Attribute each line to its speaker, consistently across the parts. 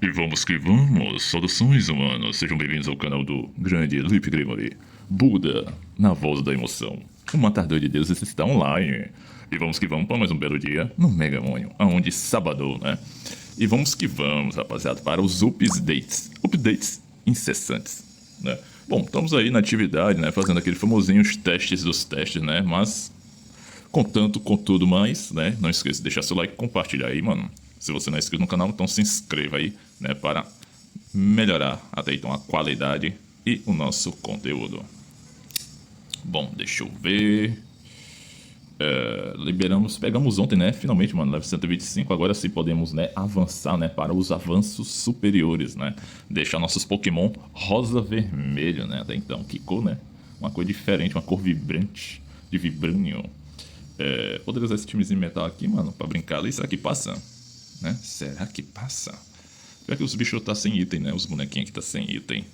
Speaker 1: E vamos que vamos! Saudações, humanos! Sejam bem-vindos ao canal do grande Lip Gremory. Buda, na voz da emoção. O matador de deuses está online. E vamos que vamos para mais um belo dia no Megamonium, aonde sábado, né? E vamos que vamos, rapaziada, para os updates. Updates incessantes, né? Bom, estamos aí na atividade, né? Fazendo aquele famosinho os testes dos testes, né? Mas com tudo mais, né? Não esqueça de deixar seu like e compartilhar aí, mano. Se você não é inscrito no canal, então se inscreva aí, né? Para melhorar até então a qualidade e o nosso conteúdo. Bom, deixa eu ver. Pegamos ontem, né? Finalmente, mano, level 125. Agora sim podemos, né, avançar, né, para os avanços superiores, né? Deixar nossos Pokémon rosa-vermelho, né? Até então, que cor, né? Uma cor diferente, uma cor vibrante, de vibrânio. Poderia usar esse timezinho metal aqui, mano, pra brincar ali. Será que passa? Né? Será que passa? Pior que os bichos tá sem item, né? Os bonequinhos aqui tá sem item.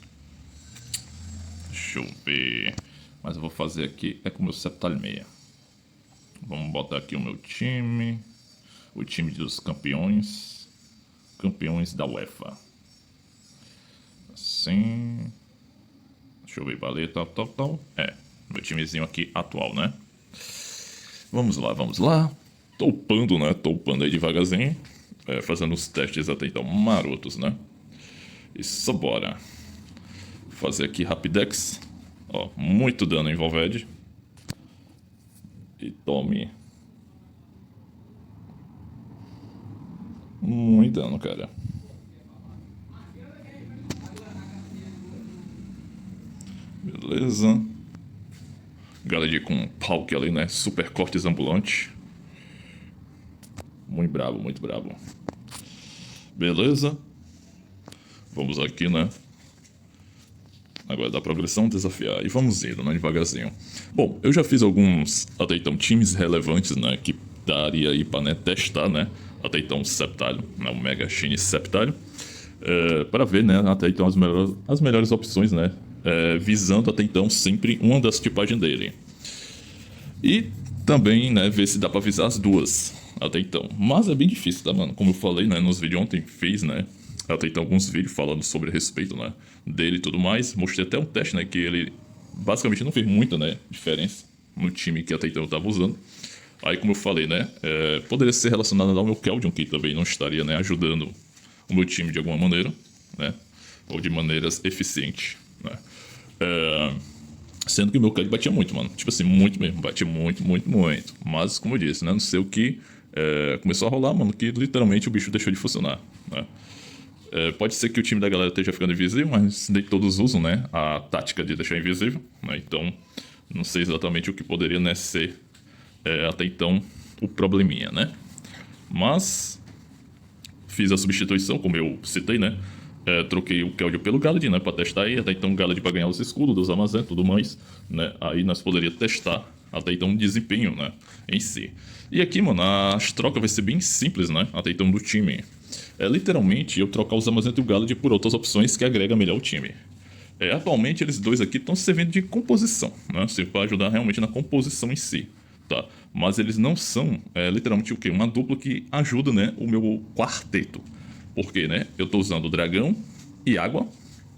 Speaker 1: Deixa eu ver. Mas eu vou fazer aqui, com o meu Septalho meia. Vamos botar aqui o meu time. O time dos campeões. Campeões da UEFA. Assim. Deixa eu ver, valeu, tal. Meu timezinho aqui atual, né? Vamos lá. Tô upando, né? Tô upando aí devagarzinho. Fazendo os testes até então marotos, né? E só bora. Fazer aqui Rapidex. Ó, muito dano em Volved. E tome. Muito dano, cara. Beleza. Galera com Palk ali, né? Super cortes ambulante. Muito brabo. Beleza. Vamos aqui, né? Agora da progressão, desafiar. E vamos indo, né? Devagarzinho. Bom, eu já fiz alguns, até então, times relevantes, né? Que daria aí pra, né, testar, né? Até então, o Septalho, né? O Mega Shine Septalho. Para ver, né? Até então, as melhores opções, né? Visando até então sempre uma das tipagens dele. E também, né, ver se dá pra visar as duas até então. Mas é bem difícil, tá, mano? Como eu falei, né, nos vídeos ontem, fiz, né, até então alguns vídeos falando sobre a respeito, né, dele e tudo mais. Mostrei até um teste, né, que ele basicamente não fez muita, né, diferença no time que até então eu tava usando. Aí, como eu falei, né, poderia ser relacionado ao meu Keldon, que também não estaria, né, ajudando o meu time de alguma maneira, né, ou de maneiras eficientes, né. Sendo que o meu Keldon batia muito, mano. Tipo assim, muito mesmo. Batia muito. Mas, como eu disse, né? Não sei o que começou a rolar, mano, que literalmente o bicho deixou de funcionar, né? Pode ser que o time da galera esteja ficando invisível, mas nem todos usam, né? A tática de deixar invisível, né? Então, não sei exatamente o que poderia, né, ser até então o probleminha, né? Mas fiz a substituição, como eu citei, né? Troquei o Keldon pelo Galad, né? Pra testar aí. Até então, o Galad pra ganhar os escudos dos Amazon e tudo mais, né? Aí nós poderíamos testar até então o desempenho, né? Em si. E aqui, mano, as trocas vai ser bem simples, né? Até então do time. Literalmente, eu trocar os Amazon e o Galad por outras opções que agrega melhor o time. Atualmente, eles dois aqui estão servindo de composição, né? Para ajudar realmente na composição em si. Tá? Mas eles não são literalmente o quê? Uma dupla que ajuda, né, o meu quarteto. Porque, né, eu tô usando dragão e água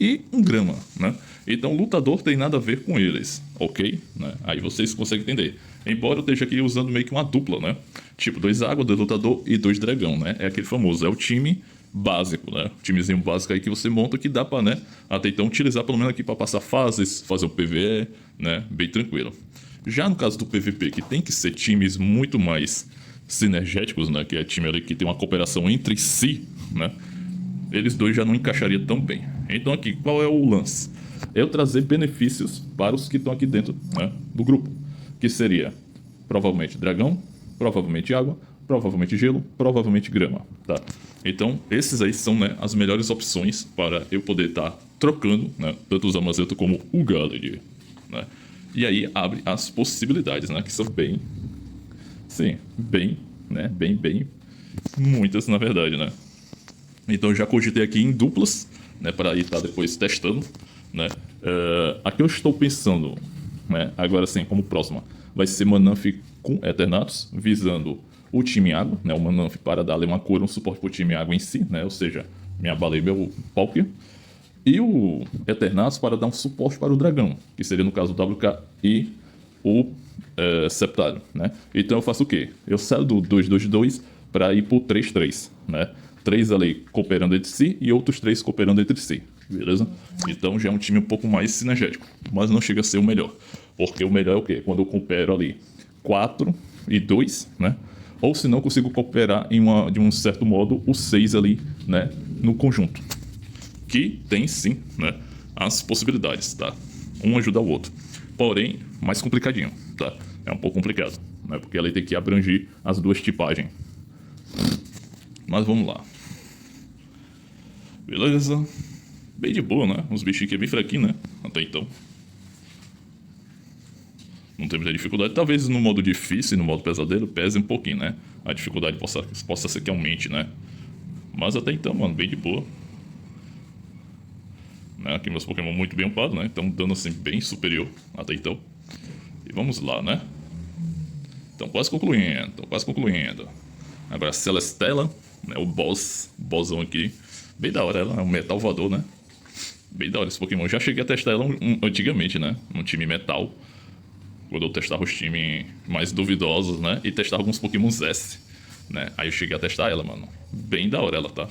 Speaker 1: e um grama, né? Então, lutador tem nada a ver com eles, ok? Né? Aí vocês conseguem entender. Embora eu esteja aqui usando meio que uma dupla, né? Tipo, 2 água, 2 lutador e 2 dragão, né? É aquele famoso, é o time básico, né? O timezinho básico aí que você monta que dá pra, né, até então utilizar pelo menos aqui pra passar fases, fazer o PvE, né? Bem tranquilo. Já no caso do PVP, que tem que ser times muito mais sinergéticos, né? Que é time ali que tem uma cooperação entre si, né? Eles dois já não encaixariam tão bem. Então aqui, qual é o lance? É eu trazer benefícios para os que estão aqui dentro, né, do grupo. Que seria, provavelmente, dragão, provavelmente água, provavelmente gelo, provavelmente grama, tá? Então, esses aí são, né, as melhores opções para eu poder estar trocando, né, tanto os Amazeto como o Galad, né? E aí abre as possibilidades, né, que são bem... Sim, né, muitas na verdade, né? Então já cogitei aqui em duplas, né, para ir estar depois testando, né? Aqui eu estou pensando, né, agora sim, como próxima, vai ser Mananf com Eternatus, visando o time água, né, o Mananf para dar uma cura, um suporte para o time água em si, né, ou seja, minha baleia e meu Palkia. E o Eternatus para dar um suporte para o dragão, que seria no caso o WK e o Septário, né? Então eu faço o quê? Eu saio do 2-2-2 para ir pro 3-3, né? 3 ali cooperando entre si e outros 3 cooperando entre si, beleza? Então já é um time um pouco mais sinergético, mas não chega a ser o melhor. Porque o melhor é o quê? Quando eu coopero ali 4 e 2, né? Ou se não, consigo cooperar de um certo modo o 6 ali, né? No conjunto. Que tem sim, né? As possibilidades, tá? Um ajuda o outro. Porém, mais complicadinho, tá? É um pouco complicado, né? Porque ela tem que abranger as duas tipagens. Mas vamos lá. Beleza. Bem de boa, né? Uns bichinhos aqui é bem fraquinhos, né? Até então. Não tem muita dificuldade. Talvez no modo difícil e no modo pesadelo pese um pouquinho, né? A dificuldade possa ser que aumente, né? Mas até então, mano, bem de boa. Né? Aqui meus Pokémon muito bem upados, né? Então dano assim bem superior até então. E vamos lá, né? Então quase concluindo. Agora a Celestela, né? O bossão aqui. Bem da hora ela, é um metal voador, né? Bem da hora esse Pokémon. Já cheguei a testar ela antigamente, né? Num time metal. Quando eu testava os times mais duvidosos, né? E testava alguns Pokémons S, né? Aí eu cheguei a testar ela, mano. Bem da hora ela, tá?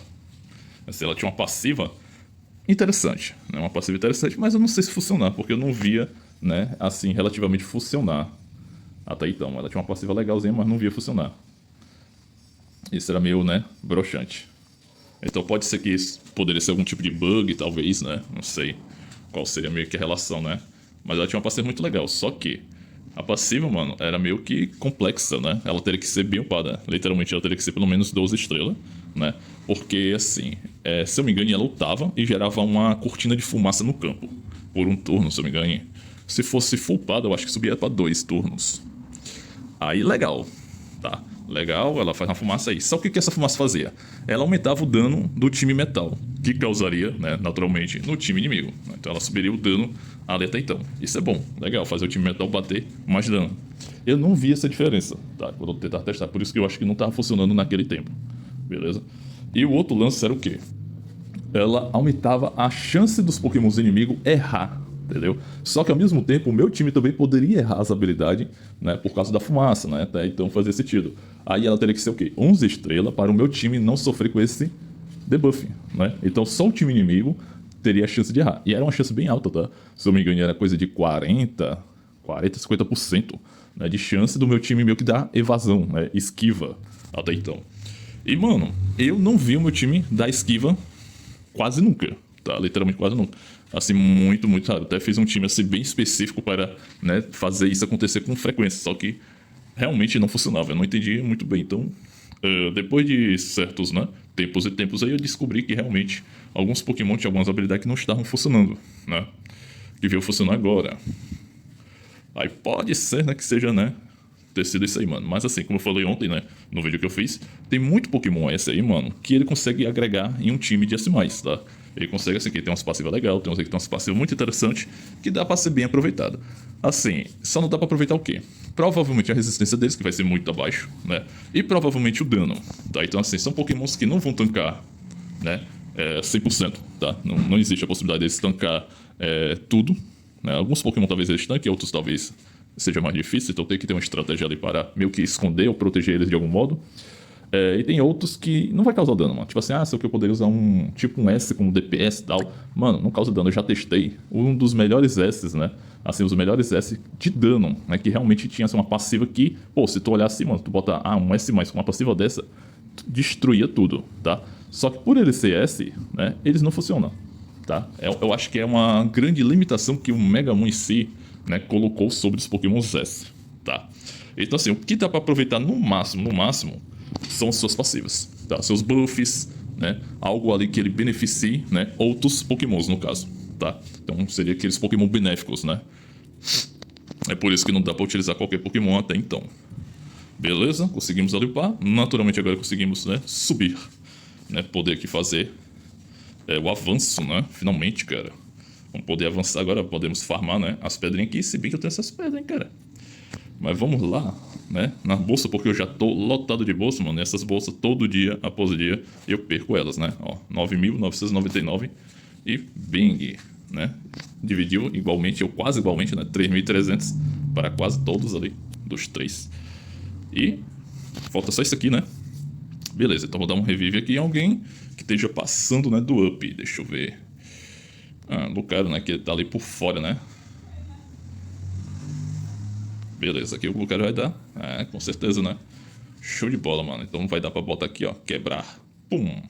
Speaker 1: Assim, ela tinha uma passiva interessante, né? Uma passiva interessante, mas eu não sei se funcionar, porque eu não via, né? Assim, relativamente funcionar. Até então, ela tinha uma passiva legalzinha, mas não via funcionar. Isso era meio, né? Broxante. Então pode ser que isso poderia ser algum tipo de bug, talvez, né? Não sei qual seria meio que a relação, né? Mas ela tinha uma passiva muito legal, só que a passiva, mano, era meio que complexa, né? Ela teria que ser bem upada. Literalmente, ela teria que ser pelo menos 12 estrelas, né? Porque, assim, se eu me engano, ela lutava e gerava uma cortina de fumaça no campo. Por um turno, se eu me engano. Se fosse full upada, eu acho que subia pra 2 turnos. Aí, legal, tá? Legal, ela faz uma fumaça aí. Só que o que essa fumaça fazia? Ela aumentava o dano do time metal, que causaria, né, naturalmente, no time inimigo. Então ela subiria o dano ali até então. Isso é bom, legal, fazer o time metal bater mais dano. Eu não vi essa diferença, tá? Quando eu tentar testar, por isso que eu acho que não estava funcionando naquele tempo. Beleza? E o outro lance era o quê? Ela aumentava a chance dos Pokémons inimigos errar, entendeu? Só que ao mesmo tempo o meu time também poderia errar as habilidades, né, por causa da fumaça, né? Até então fazia sentido. Aí ela teria que ser o quê? 11 estrelas para o meu time não sofrer com esse debuff, né? Então só o time inimigo teria a chance de errar. E era uma chance bem alta, tá? Se eu me engano era coisa de 50%, né, de chance do meu time meio que dar evasão, né? Esquiva até então. E mano, eu não vi o meu time dar esquiva quase nunca, tá? Literalmente quase nunca. Assim, muito, muito raro. Até fiz um time assim bem específico para, né, fazer isso acontecer com frequência, só que realmente não funcionava. Eu não entendi muito bem. Então, depois de certos, né, tempos e tempos aí, eu descobri que realmente alguns Pokémon tinham algumas habilidades que não estavam funcionando, né? Que veio funcionar agora. Aí pode ser, né, que seja, né, ter sido isso aí, mano. Mas assim, como eu falei ontem, né, no vídeo que eu fiz, tem muito Pokémon S aí, mano, que ele consegue agregar em um time de S+, tá? Ele consegue, assim, que tem umas passivas legais, tem uns que tem umas passivas muito interessantes, que dá pra ser bem aproveitado. Assim, só não dá pra aproveitar o quê? Provavelmente a resistência deles, que vai ser muito abaixo, né? E provavelmente o dano, tá? Então, assim, são Pokémons que não vão tancar, né, 100%, tá? Não existe a possibilidade deles tancar tudo, né? Alguns Pokémon talvez eles tanquem, outros talvez seja mais difícil, então tem que ter uma estratégia ali para meio que esconder ou proteger eles de algum modo. E tem outros que não vai causar dano, mano. Tipo assim, sei que eu poderia usar um tipo um S como DPS e tal. Mano, não causa dano, eu já testei. Um dos melhores S, né? Assim, os melhores S de dano, né? Que realmente tinha assim, uma passiva que, pô, se tu olhar assim, mano, tu bota um S mais com uma passiva dessa, tu destruía tudo, tá? Só que por ele ser S, né? Eles não funcionam, tá? Eu acho que é uma grande limitação que o Mega Moon em si, né, colocou sobre os Pokémon S, tá? Então assim, o que dá pra aproveitar no máximo, são as suas passivas, tá? Seus buffs, né? Algo ali que ele beneficie, né, outros Pokémons no caso, tá? Então seria aqueles Pokémon benéficos, né? É por isso que não dá pra utilizar qualquer Pokémon até então. Beleza? Conseguimos ali upar. Naturalmente agora conseguimos, né, subir, né? Poder aqui fazer o avanço, né? Finalmente, cara. Vamos poder avançar agora, podemos farmar, né, as pedrinhas aqui, se bem que eu tenho essas pedras, hein, cara. Mas vamos lá. né, na bolsa, porque eu já tô lotado de bolsa, mano. E essas bolsas, todo dia, após dia, eu perco elas, né? Ó, 9.999 e bing, né? Dividiu igualmente, ou quase igualmente, né? 3.300 para quase todos ali, dos três. E falta só isso aqui, né? Beleza, então vou dar um revive aqui em alguém que esteja passando, né, do up. Deixa eu ver. Ah, Lucario, né, que tá ali por fora, né? Beleza, aqui o Lucario vai dar. É, com certeza, né? Show de bola, mano. Então vai dar pra botar aqui, ó. Quebrar. Pum.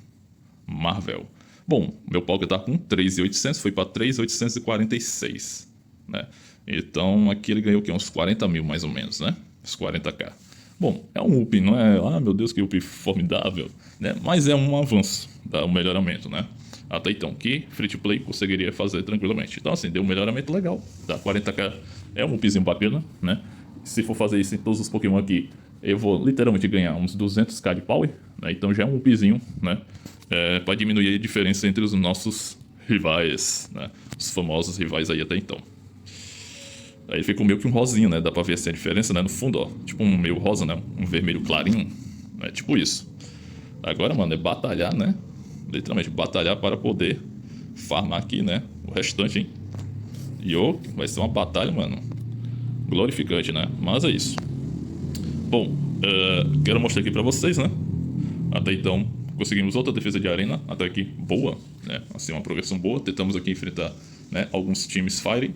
Speaker 1: Marvel. Bom, meu Poké tá com 3.800, foi pra 3.846, né? Então aqui ele ganhou o quê? Uns 40 mil mais ou menos, né? Uns 40k. Bom, é um up, não é? Ah, meu Deus, que up formidável, né? Mas é um avanço, dá um melhoramento, né? Até então, que Free to Play conseguiria fazer tranquilamente. Então, assim, deu um melhoramento legal, tá? 40k é um upzinho bacana, né? Se for fazer isso em todos os Pokémon aqui, eu vou literalmente ganhar uns 200k de power, né? Então já é um upzinho, né? Para diminuir a diferença entre os nossos rivais, né? Os famosos rivais aí até então. Aí fica meio que um rosinho, né? Dá pra ver assim a diferença, né? No fundo, ó. Tipo um meio rosa, né? Um vermelho clarinho. É tipo isso. Agora, mano, é batalhar, né? Literalmente, batalhar para poder farmar aqui, né? O restante, hein? E vai ser uma batalha, mano. Glorificante, né? Mas é isso. Bom, quero mostrar aqui pra vocês, né? Até então, conseguimos outra defesa de arena, até aqui boa, né? Assim, uma progressão boa. Tentamos aqui enfrentar, né, alguns times Fire.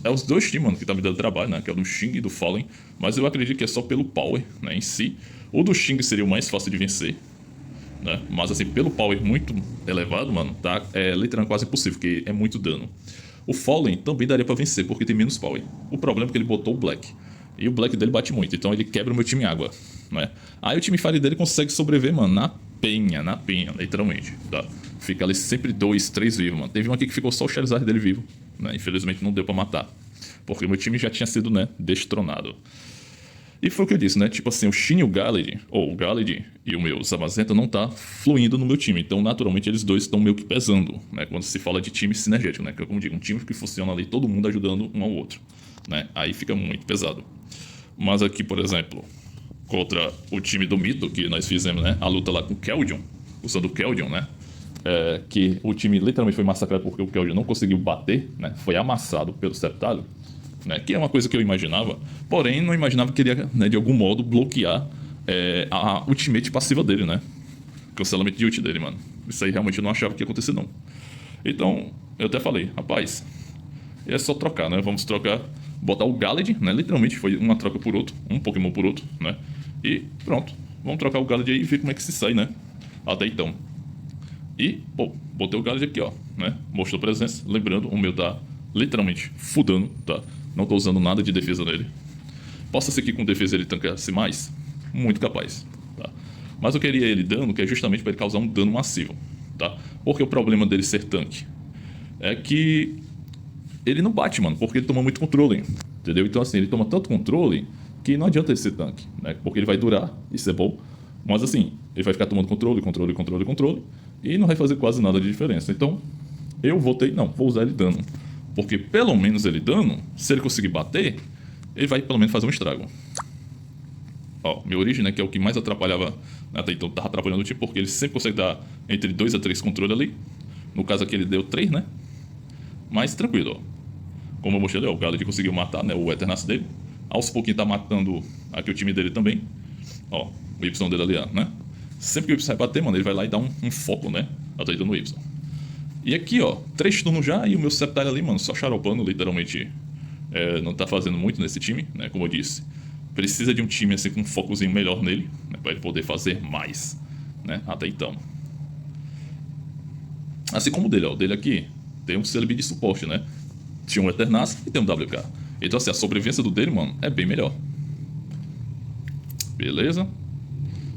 Speaker 1: Os dois times, mano, que tá me dando trabalho, né? Que é o do Xing e do Fallen. Mas eu acredito que é só pelo power, né, em si. O do Xing seria o mais fácil de vencer, né? Mas assim, pelo power muito elevado, mano, tá? É literalmente quase impossível, porque é muito dano. O Fallen também daria pra vencer, porque tem menos power. O problema é que ele botou o Black. E o Black dele bate muito, então ele quebra o meu time água, né? Aí o time Fire dele consegue sobreviver, mano, na penha, literalmente, tá? Fica ali sempre 2, 3 vivos, mano. Teve um aqui que ficou só o Charizard dele vivo, né? Infelizmente não deu pra matar, porque o meu time já tinha sido, né, destronado. E foi o que eu disse, né? Tipo assim, o Shin e o Gallade, ou o Gallade e o meu Zamazenta não tá fluindo no meu time. Então, naturalmente, eles dois estão meio que pesando, né? Quando se fala de time sinergético, né? Que é como eu digo, um time que funciona ali, todo mundo ajudando um ao outro, né? Aí fica muito pesado. Mas aqui, por exemplo, contra o time do Mito, que nós fizemos, né? A luta lá com o Keldon, usando o Keldon, né? Que o time literalmente foi massacrado porque o Keldon não conseguiu bater, né? Foi amassado pelo Septálio, né? Que é uma coisa que eu imaginava, porém não imaginava que ele ia, né, de algum modo bloquear a ultimate passiva dele, né? Cancelamento de ult dele, mano. Isso aí realmente eu não achava que ia acontecer, não. Então, eu até falei, rapaz, é só trocar, né? Vamos trocar, botar o Gallade, né? Literalmente foi uma troca por outro, um Pokémon por outro, né? E pronto, vamos trocar o Gallade aí e ver como é que se sai, né? Até então. E, pô, botei o Gallade aqui, ó, né? Mostrou presença. Lembrando, o meu tá literalmente fudando, tá? Não tô usando nada de defesa nele. Possa ser que com defesa ele tancasse mais? Muito capaz, tá? Mas eu queria ele dano, que é justamente para ele causar um dano massivo, tá? Porque o problema dele ser tanque é que ele não bate, mano, porque ele toma muito controle, entendeu? Então, assim, ele toma tanto controle que não adianta ele ser tanque, né? Porque ele vai durar, isso é bom. Mas, assim, ele vai ficar tomando controle, controle, controle, controle e não vai fazer quase nada de diferença. Então, eu votei, não, vou usar ele dano. Porque pelo menos ele dano, se ele conseguir bater, ele vai pelo menos fazer um estrago. Ó, minha origem, né, que é o que mais atrapalhava, até então tava atrapalhando o time, porque ele sempre consegue dar entre 2 a 3 controles ali. No caso aqui ele deu 3, né? Mas tranquilo, ó. Como eu mostrei, ó, o Gallade conseguiu matar, né, o Eternace dele. Aos pouquinhos tá matando aqui o time dele também. Ó, o Y dele ali, ó, né? Sempre que o Y vai bater, mano, ele vai lá e dá um foco, né? Atrás no Y. E aqui, ó, 3 turnos já e o meu Septile ali, mano, só xaropando, literalmente. Não tá fazendo muito nesse time, né? Como eu disse. Precisa de um time assim com um focozinho melhor nele, né, pra ele poder fazer mais, né? Até então. Assim como o dele, ó. O dele aqui tem um Celebi de suporte, né? Tinha um Eternace e tem um WK. Então, assim, a sobrevivência do dele, mano, é bem melhor. Beleza.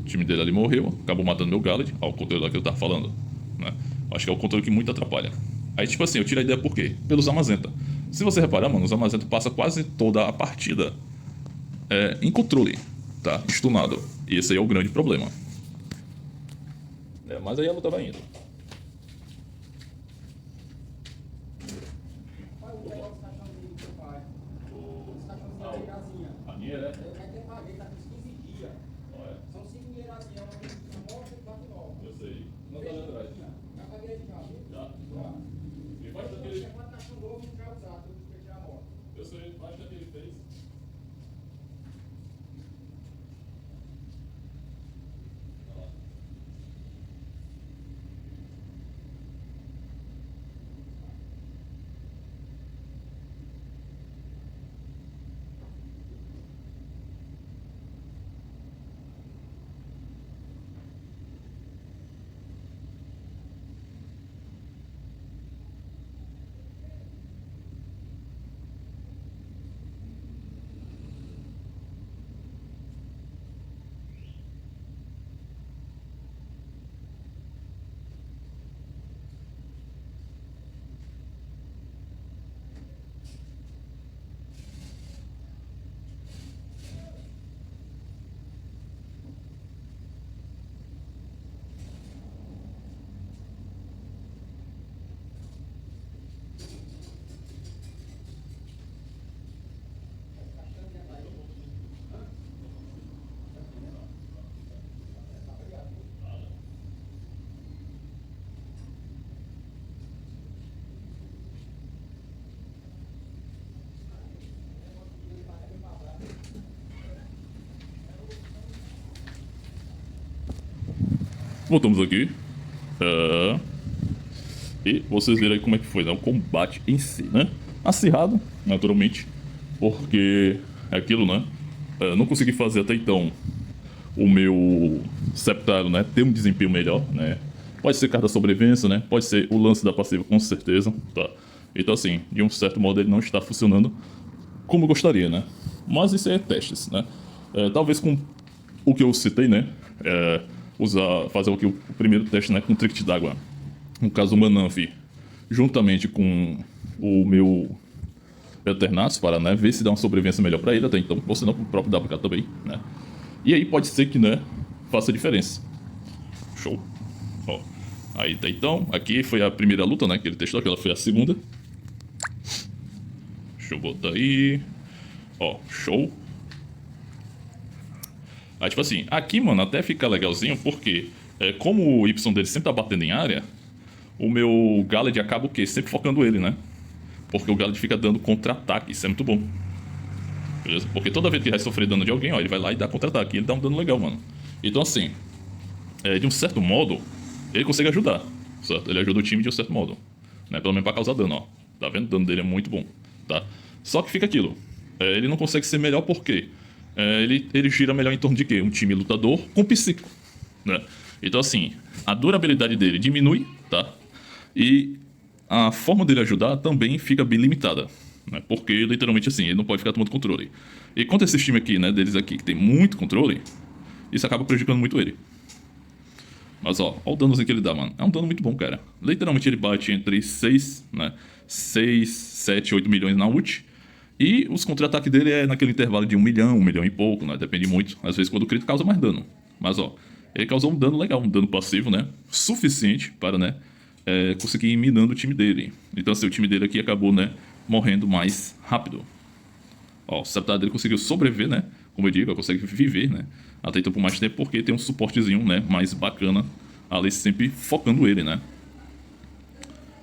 Speaker 1: O time dele ali morreu, acabou matando meu Gallade. Ó, o controle lá que eu tava falando, né? Acho que é o controle que muito atrapalha. Aí, tipo assim, eu tiro a ideia por quê? Pelo Zamazenta. Se você reparar, mano, o Zamazenta passa quase toda a partida em controle, tá? Stunado. E esse aí é o grande problema. Mas aí a luta vai indo. A minha, né? Voltamos aqui. Ah, e vocês viram aí como é que foi, né? O combate em si, né? Acirrado, naturalmente, porque é aquilo, né? Não consegui fazer até então o meu Septário, né? Ter um desempenho melhor, né? Pode ser carta sobrevivência, né? Pode ser o lance da passiva, com certeza, tá? Então, assim, de um certo modo ele não está funcionando como eu gostaria, né? Mas isso é testes, né? Talvez com o que eu citei, né? Fazer o primeiro teste, né? Com Trick d'Água. No caso, o Mananf, juntamente com o meu Eternatus, para, né? Ver se dá uma sobrevivência melhor pra ele, até então, ou senão pro próprio WK também, né? E aí pode ser que, né? Faça diferença. Show. Ó. Aí tá então. Aqui foi a primeira luta, né? Que ele testou, aquela foi a segunda. Deixa eu botar aí. Ó, show. Aí, tipo assim, aqui, mano, até fica legalzinho, porque como o Y dele sempre tá batendo em área, o meu Galed acaba o quê? Sempre focando ele, né? Porque o Galed fica dando contra-ataque, isso é muito bom. Beleza? Porque toda vez que ele vai sofrer dano de alguém, ó, ele vai lá e dá contra-ataque, e ele dá um dano legal, mano. Então, assim, de um certo modo, ele consegue ajudar, certo? Ele ajuda o time de um certo modo, né? Pelo menos pra causar dano, ó. Tá vendo? O dano dele é muito bom, tá? Só que fica aquilo. Ele não consegue ser melhor porque ele gira melhor em torno de quê? Um time lutador com psíquico, né? Então, assim, a durabilidade dele diminui, tá? E a forma dele ajudar também fica bem limitada, né? Porque, literalmente, assim, ele não pode ficar tomando controle. E quanto a esse time aqui, né, deles aqui, que tem muito controle, isso acaba prejudicando muito ele. Mas, ó o danozinho que ele dá, mano. É um dano muito bom, cara. Literalmente, ele bate entre 6, né? 6, 7, 8 milhões na ult. E os contra-ataques dele é naquele intervalo de 1 milhão e pouco, né? Depende muito. Às vezes, quando o crítico causa mais dano. Mas, ó, ele causou um dano legal, um dano passivo, né? Suficiente para, né? Conseguir ir minando o time dele. Então, assim, o time dele aqui acabou, né? Morrendo mais rápido. Ó, o Septário dele conseguiu sobreviver, né? Como eu digo, consegue viver, né? Até então por mais tempo, porque tem um suportezinho, né? Mais bacana ali, sempre focando ele, né?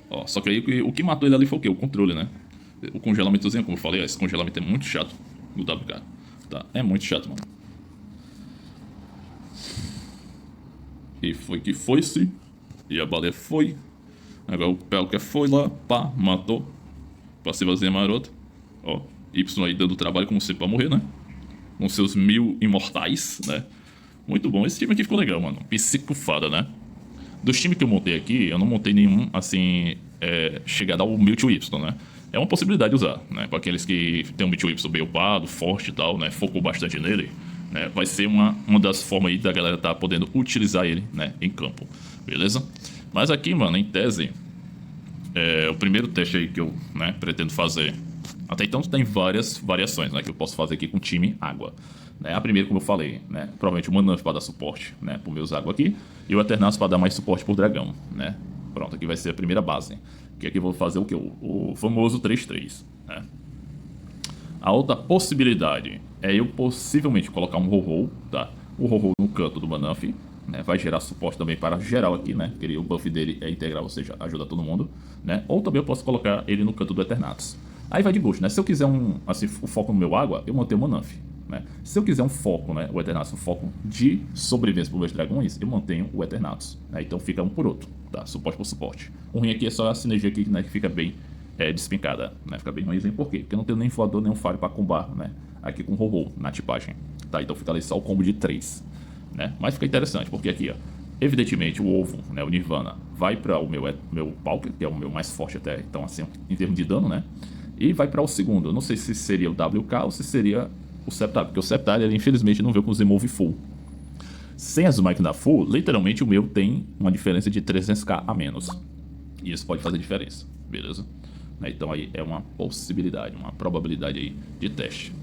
Speaker 1: Ó, só que aí o que matou ele ali foi o quê? O controle, né? O congelamentozinho, como eu falei, ó, esse congelamento é muito chato no WK. Tá? É muito chato, mano. E foi que foi-se. E a baleia foi. Agora o Pelka foi lá, pá, matou. Passivazinha marota. Ó, Y aí dando trabalho como sempre pra morrer, né? Com seus 1000 imortais, né? Muito bom. Esse time aqui ficou legal, mano. Psicofada, né? Dos times que eu montei aqui, eu não montei nenhum, assim, chegado ao Mewtwo Y, né? É uma possibilidade de usar, né? Para aqueles que tem um Mewtwo Y bem upado, forte e tal, né? Focou bastante nele, né? Vai ser uma das formas aí da galera tá podendo utilizar ele, né? Em campo, beleza? Mas aqui, mano, em tese, o primeiro teste aí que eu, né, pretendo fazer. Até então tem várias variações, né, que eu posso fazer aqui com o time água, né? A primeira, como eu falei, né, provavelmente o Mananf para dar suporte, né, para os meus água aqui, e o Eternatus para dar mais suporte por dragão, né? Pronto, aqui vai ser a primeira base. Que aqui eu vou fazer o que? O famoso 3-3, né? A outra possibilidade é eu possivelmente colocar um Ho-Ho, tá? O Ho-Ho no canto do Mananf, né? Vai gerar suporte também para geral aqui, né? Porque o buff dele é integral, ou seja, ajuda todo mundo, né? Ou também eu posso colocar ele no canto do Eternatus. Aí vai de gosto, né? Se eu quiser assim, o foco no meu água, eu mantenho o Mananf, né? Se eu quiser um foco, né? O Eternatus, um foco de sobrevivência para meus dragões, eu mantenho o Eternatus, né? Então fica um por outro, tá? Suporte por suporte. O ruim aqui é só a sinergia aqui, né? Que fica bem despincada, né? Fica bem ruimzinho. Por quê? Porque eu não tenho nem voador, nem um falho para combar, né? Aqui com o Ho-Ho na tipagem, tá? Então fica ali só o combo de 3, né? Mas fica interessante, porque aqui, ó, evidentemente o ovo, né? O Nirvana vai para o meu Pauker, que é o meu mais forte até, então assim, em termos de dano, né? E vai para o segundo. Eu não sei se seria o WK ou se seria o Septário, porque o Septário, ele infelizmente não veio com os Emove Full. Sem as máquinas Full, literalmente o meu tem uma diferença de 300k a menos. E isso pode fazer diferença, beleza? Então aí é uma possibilidade, uma probabilidade aí de teste.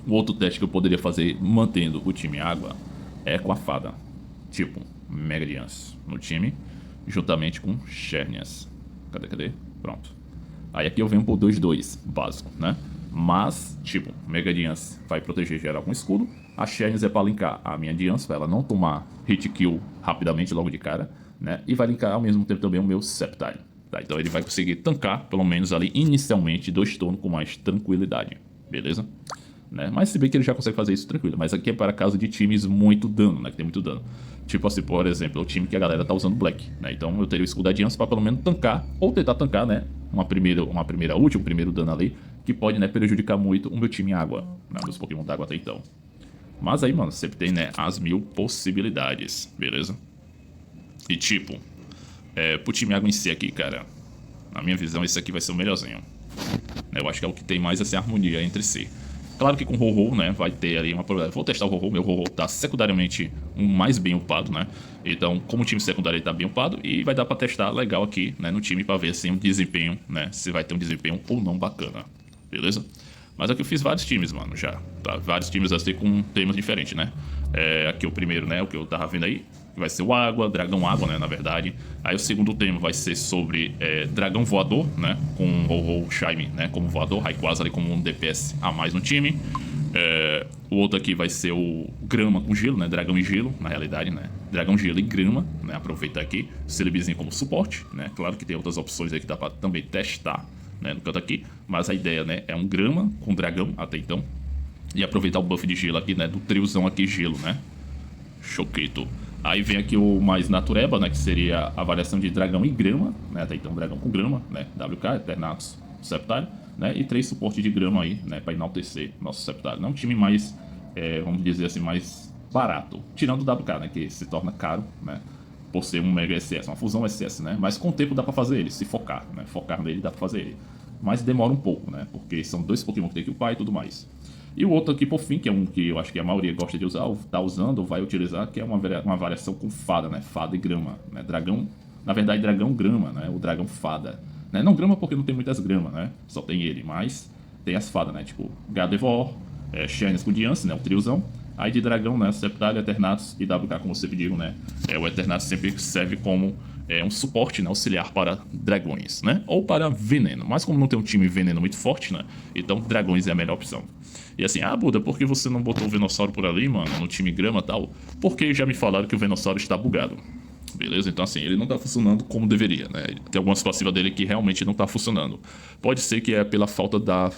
Speaker 1: O outro teste que eu poderia fazer mantendo o time água é com a fada, tipo Megadians no time, juntamente com Xerneas. Cadê? Pronto. Aí aqui eu venho por 2-2 básico, né? Mas, tipo, Megadians vai proteger geral com escudo. A Xerneas é para linkar a minha Dians, para ela não tomar hit kill rapidamente logo de cara, né? E vai linkar ao mesmo tempo também o meu Septile. Tá? Então ele vai conseguir tancar, pelo menos ali inicialmente, 2 turnos com mais tranquilidade, beleza? né? Mas se bem que ele já consegue fazer isso tranquilo. Mas aqui é para caso de times muito dano, né? Que tem muito dano. Tipo assim, por exemplo, o time que a galera tá usando Black, né? Então eu teria o escudo da Adiança pra pelo menos tancar, ou tentar tancar, né? Uma primeira ult, um primeiro dano ali, que pode, né, prejudicar muito o meu time em água, né? Meus Pokémon d'água até então. Mas aí, mano, sempre tem, né, as 1000 possibilidades, beleza? E tipo, pro time água em si aqui, cara, na minha visão, esse aqui vai ser o melhorzinho. Eu acho que é o que tem mais essa harmonia entre si. Claro que com o Ho-Ho, né, vai ter ali uma probabilidade. Vou testar o Ho-Ho, meu Ho-Ho tá secundariamente mais bem upado, né? Então, como time secundário ele tá bem upado, e vai dar pra testar legal aqui, né, no time pra ver assim um desempenho, né, se vai ter um desempenho ou não bacana, beleza? Mas aqui eu fiz vários times, mano, já, tá? Vários times assim com temas diferentes, né? Aqui o primeiro, né, o que eu tava vendo aí, vai ser o Água, Dragão Água, né, na verdade. Aí o segundo tema vai ser sobre Dragão Voador, né, com o Shime, né, como voador, Rayquaza ali como um DPS a mais no time. O outro aqui vai ser o Grama com Gelo, né, Dragão e Gelo, na realidade, né, Dragão, Gelo e Grama, né, aproveitar aqui, Celebizinho como suporte, né, claro que tem outras opções aí que dá pra também testar, né, no canto aqui, mas a ideia, né, é um Grama com Dragão até então, e aproveitar o buff de Gelo aqui, né, do triozão aqui Gelo, né, Choquito. Aí vem aqui o mais Natureba, né, que seria a variação de Dragão e Grama, né, até então Dragão com Grama, né, WK, Eternatus, Septário, né, e 3 suporte de Grama aí, né, para enaltecer nosso Septário. Não é um time mais, vamos dizer assim, mais barato, tirando o WK, né, que se torna caro, né, por ser um Mega SS, uma fusão SS, né, mas com o tempo dá para fazer ele, se focar, né, focar nele dá para fazer ele. Mas demora um pouco, né, porque são 2 Pokémon que tem que upar e tudo mais. E o outro aqui, por fim, que é um que eu acho que a maioria gosta de usar, ou tá usando, ou vai utilizar, que é uma variação com fada, né? Fada e grama, né? Dragão, na verdade, dragão grama, né? O dragão fada. Né? Não grama porque não tem muitas gramas, né? Só tem ele, mas tem as fadas, né? Tipo, Gardevoir, Shines com Diance, né? O triozão. Aí de dragão, né? Septário, Eternatus e WK, como eu sempre digo, né? O Eternatus sempre serve como um suporte, né, auxiliar para dragões, né? Ou para veneno. Mas como não tem um time veneno muito forte, né? Então dragões é a melhor opção. E assim, Buda, por que você não botou o Venossauro por ali, mano, no time grama e tal? Porque já me falaram que o Venossauro está bugado. Beleza? Então assim, ele não tá funcionando como deveria, né? Tem algumas passivas dele que realmente não tá funcionando. Pode ser que é pela falta da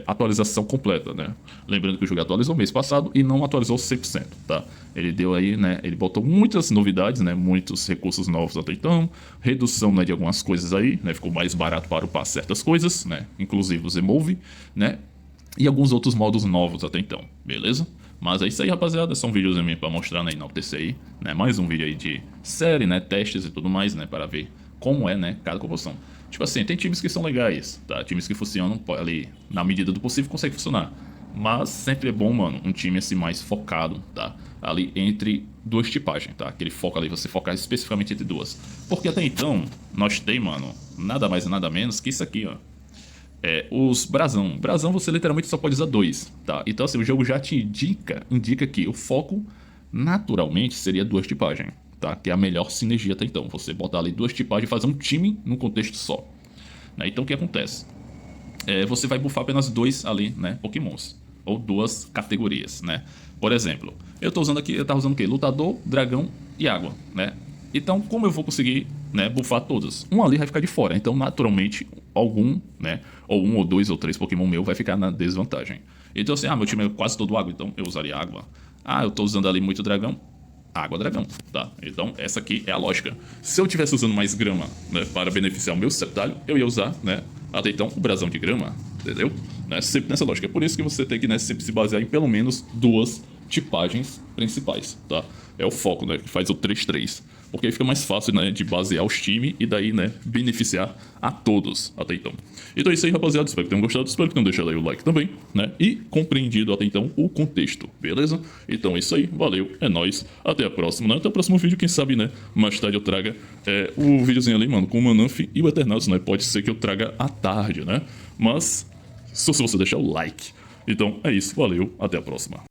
Speaker 1: atualização completa, né? Lembrando que o jogo atualizou mês passado e não atualizou 100%, tá? Ele deu aí, né? Ele botou muitas novidades, né? Muitos recursos novos até então. Redução, né, de algumas coisas aí, né? Ficou mais barato para upar certas coisas, né? Inclusive os Emove, né? E alguns outros modos novos até então, beleza? Mas é isso aí, rapaziada, são vídeos aí pra mostrar, né, enaltecer aí, né, mais um vídeo aí de série, né, testes e tudo mais, né, para ver como é, né, cada composição. Tipo assim, tem times que são legais, tá, times que funcionam ali, na medida do possível, consegue funcionar. Mas sempre é bom, mano, um time assim mais focado, tá, ali entre duas tipagens, tá, aquele foco ali, você focar especificamente entre duas. Porque até então, nós tem, mano, nada mais e nada menos que isso aqui, ó. Os brasão. Brasão você literalmente só pode usar 2, tá? Então assim, o jogo já te indica que o foco naturalmente seria 2 tipagens, tá? Que é a melhor sinergia até então. Você botar ali 2 tipagens e fazer um time num contexto só, né? Então o que acontece? Você vai buffar apenas 2 ali, né? Pokémons. Ou 2 categorias, né? Por exemplo, eu tô usando aqui, eu tava usando o quê? Lutador, dragão e água, né? Então, como eu vou conseguir, né, buffar todas? Um ali vai ficar de fora, então naturalmente algum, né, ou 1 ou 2 ou 3 Pokémon meu vai ficar na desvantagem. Então assim, meu time é quase todo água, então eu usaria água. Eu tô usando ali muito dragão, água dragão, tá? Então essa aqui é a lógica. Se eu tivesse usando mais grama, né, para beneficiar o meu Septário, eu ia usar, né, até então o brasão de grama, entendeu? Né, sempre nessa lógica. É por isso que você tem que, né, sempre se basear em pelo menos 2 tipagens principais, tá? É o foco, né, que faz o 3-3. Porque aí fica mais fácil, né, de basear os times e daí, né, beneficiar a todos até então. Então é isso aí, rapaziada. Espero que tenham gostado. Espero que tenham deixado aí o like também, né? E compreendido até então o contexto, beleza? Então é isso aí. Valeu. É nóis. Até a próxima, né? Até o próximo vídeo. Quem sabe, né, mais tarde eu traga o videozinho ali, mano, com o Mananf e o Eternatus, né? Pode ser que eu traga à tarde, né? Mas só se você deixar o like. Então é isso. Valeu. Até a próxima.